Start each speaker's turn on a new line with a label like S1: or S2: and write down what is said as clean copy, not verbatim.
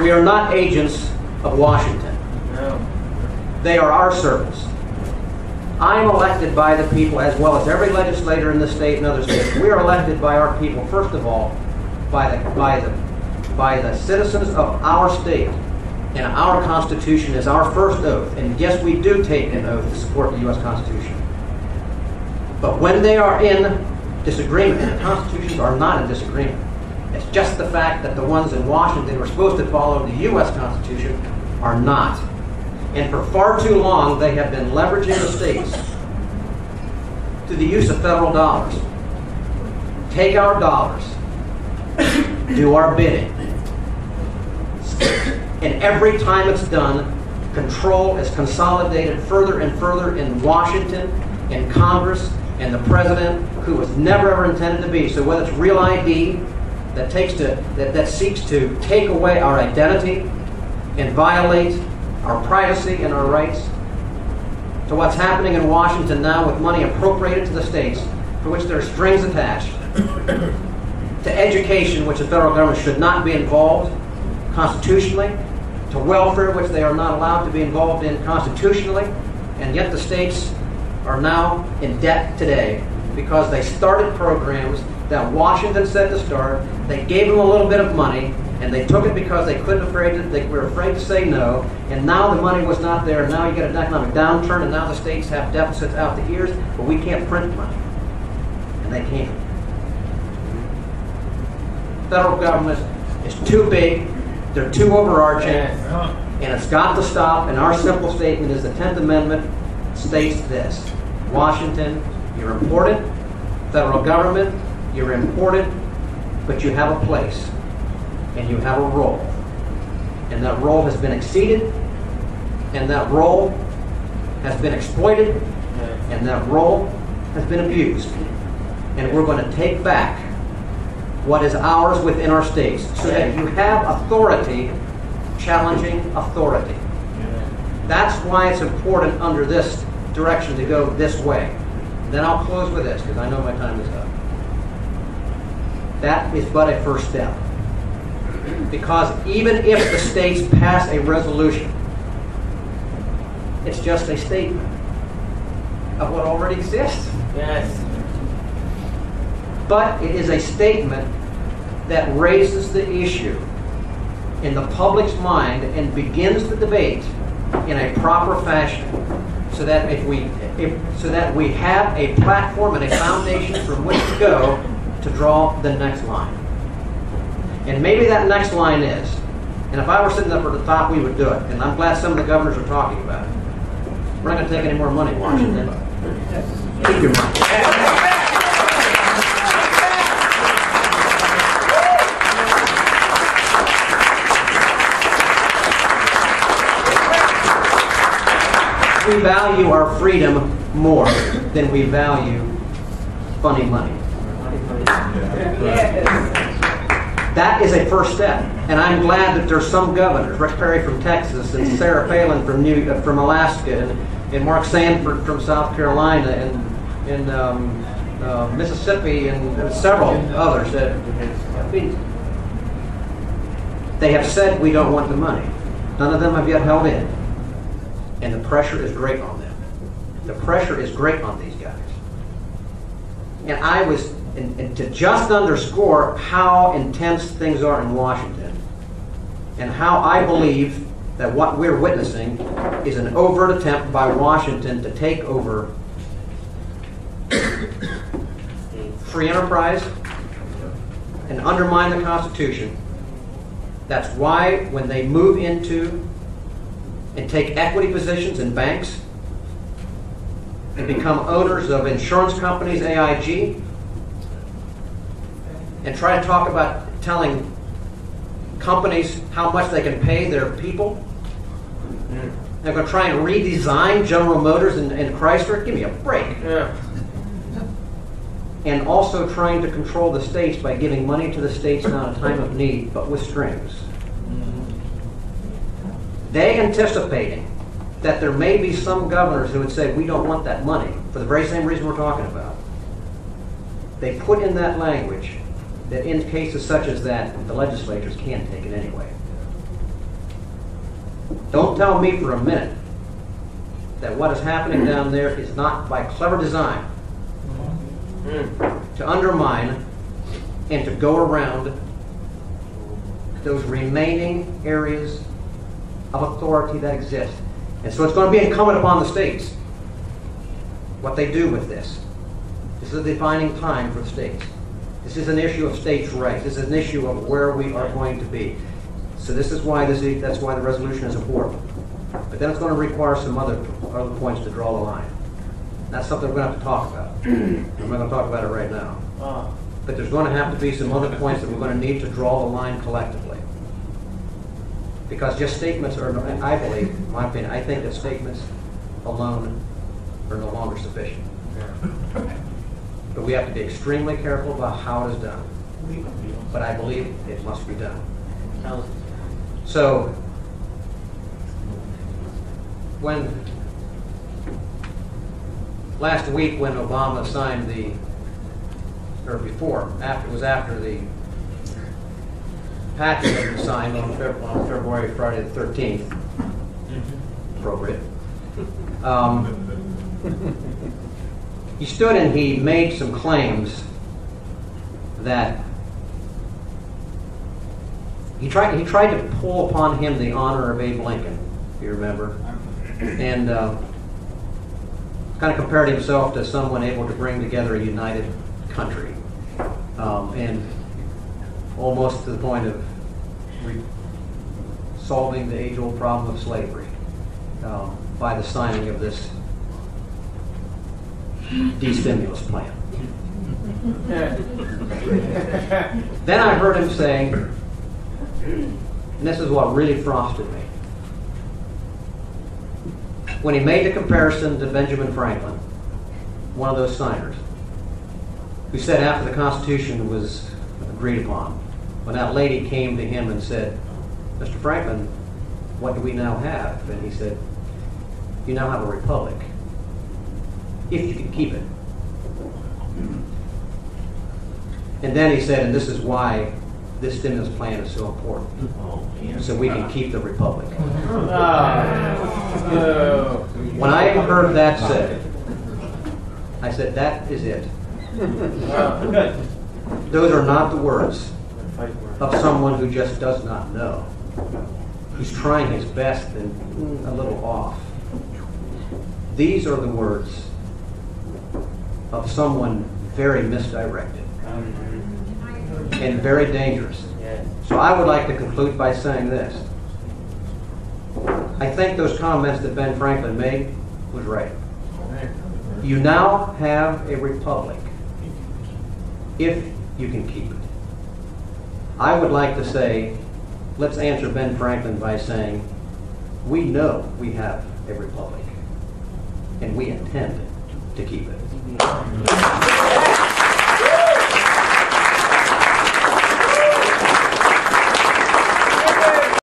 S1: We are not agents of Washington. They are our servants. I'm elected by the people, as well as every legislator in this state and other states. We are elected by our people, first of all, by the citizens of our state. And our Constitution is our first oath. And yes, we do take an oath to support the U.S. Constitution. But when they are in disagreement, and the constitutions are not in disagreement, it's just the fact that the ones in Washington who are supposed to follow the U.S. Constitution are not. And for far too long, they have been leveraging the states to the use of federal dollars. Take our dollars, do our bidding. And every time it's done, control is consolidated further and further in Washington, in Congress, and the president, who was never ever intended to be. So whether it's Real ID that seeks to take away our identity and violate our privacy and our rights, to what's happening in Washington now with money appropriated to the states for which there are strings attached, to education, which the federal government should not be involved constitutionally, to welfare, which they are not allowed to be involved in constitutionally, and yet the states are now in debt today because they started programs that Washington said to start. They gave them a little bit of money, and they took it because they were afraid to say no, and now the money was not there, and now you get an economic downturn, and now the states have deficits out the ears, but we can't print money. And they can't. The federal government is too big, they're too overarching, and it's got to stop, and our simple statement is the 10th Amendment states this: Washington, you're important. Federal government, you're important, but you have a place, and you have a role. And that role has been exceeded, and that role has been exploited, and that role has been abused. And we're going to take back what is ours within our states, so that you have authority challenging authority. That's why it's important under this direction to go this way. Then I'll close with this, because I know my time is up. That is but a first step. Because even if the states pass a resolution, it's just a statement of what already exists.
S2: Yes.
S1: But it is a statement that raises the issue in the public's mind and begins the debate in a proper fashion, so that we have a platform and a foundation from which to go to draw the next line. And maybe that next line is, and if I were sitting up at the top, we would do it. And I'm glad some of the governors are talking about it. We're not going to take any more money, Washington. Keep your money. We value our freedom more than we value funny money. That is a first step, and I'm glad that there's some governors, Rick Perry from Texas, and Sarah Palin from Alaska, and Mark Sanford from South Carolina, and Mississippi, and several others that they have said we don't want the money. None of them have yet held in. And the pressure is great on them. The pressure is great on these guys. And to just underscore how intense things are in Washington, and how I believe that what we're witnessing is an overt attempt by Washington to take over free enterprise and undermine the Constitution. That's why when they move into and take equity positions in banks and become owners of insurance companies, AIG, and try to talk about telling companies how much they can pay their people. They're going to try and redesign General Motors and Chrysler. Give me a break.
S2: Yeah.
S1: And also trying to control the states by giving money to the states not in a time of need, but with strings. They anticipating that there may be some governors who would say, we don't want that money, for the very same reason we're talking about. They put in that language that in cases such as that, the legislatures can take it anyway. Don't tell me for a minute that what is happening down there is not by clever design to undermine and to go around those remaining areas of authority that exist. And so it's going to be incumbent upon the states what they do with this. This is a defining time for the states. This is an issue of states' rights. This is an issue of where we are going to be. So this is why that's why the resolution is important. But then it's going to require some other points to draw the line. That's something we're going to have to talk about. I'm not going to talk about it right now. But there's going to have to be some other points that we're going to need to draw the line collectively. Because just statements are, I believe, in my opinion, I think that statements alone are no longer sufficient. But we have to be extremely careful about how it is done. But I believe it must be done. So, last week when Obama signed it was after the package had been signed on Friday the 13th, appropriate. He stood and he made some claims that he tried to pull upon him the honor of Abe Lincoln, if you remember, and kind of compared himself to someone able to bring together a united country, and almost to the point of solving the age-old problem of slavery by the signing of this de-stimulus plan. Then I heard him saying, and this is what really frosted me, when he made the comparison to Benjamin Franklin, one of those signers, who said after the Constitution was agreed upon, when that lady came to him and said, "Mr. Franklin, what do we now have?" And he said, "You now have a republic, if you can keep it." And then he said, and this is why this stimulus plan is so important, so we can keep the republic. When I heard that said, I said, that is it. Those are not the words of someone who just does not know, who's trying his best and a little off. These are the words of someone very misdirected and very dangerous. So I would like to conclude by saying this. I think those comments that Ben Franklin made was right. You now have a republic, if you can keep it. I would like to say, let's answer Ben Franklin by saying, we know we have a republic, and we intend to keep it.